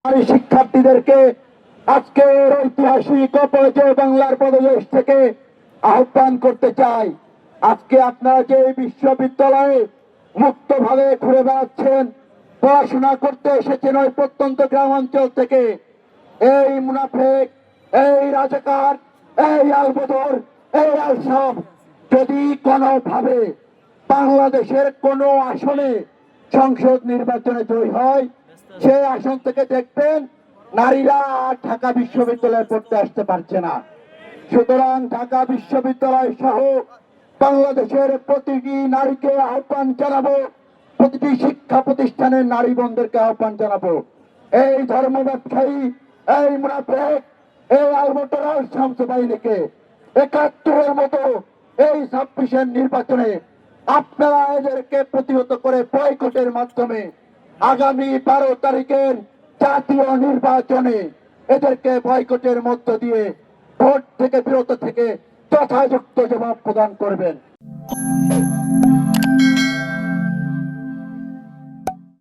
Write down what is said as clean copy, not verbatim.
নারী শিক্ষার্থীদেরকে আজকের ঐতিহাসিক অপরাজয় বাংলার পদদেশ থেকে আহ্বান করতে চাই। আজকে আপনারা যে বিশ্ববিদ্যালয়ে মুক্তভাবে ঘুরে বেড়াচ্ছেন, পড়াশোনা করতে এসেছেন ওই প্রত্যন্ত গ্রামাঞ্চল থেকে, এই মুনাফেক, এই রাজাকার, এই আলবদর, এই আলসাব যদি কোনোভাবে বাংলাদেশের কোনো আসনে সংসদ নির্বাচনে জয়ী হয়, সেই আসন থেকে দেখবেন নারীরা আর ঢাকা বিশ্ববিদ্যালয়ে পড়তে আসতে পারছে না। সুতরাং ঢাকা বিশ্ববিদ্যালয় সহ বাংলাদেশের প্রতিটি নারীকে আহ্বান জানাবো, প্রতিটি শিক্ষা প্রতিষ্ঠানের নারী বোনদেরকে আহ্বান জানাবো, এই ধর্ম ব্যবসায়ী, এই মুনাফেক, এই আলবদর শামস বাহিনীকে ৭১-এর মতো এই ২৬-এর নির্বাচনে আপনারা এদেরকে প্রতিহত করে বয়কটের মাধ্যমে আগামী ১২ তারিখের জাতীয় নির্বাচনে এদেরকে বয়কটের মধ্য দিয়ে ভোট থেকে বিরত থেকে যথাযথ জবাব প্রদান করবেন।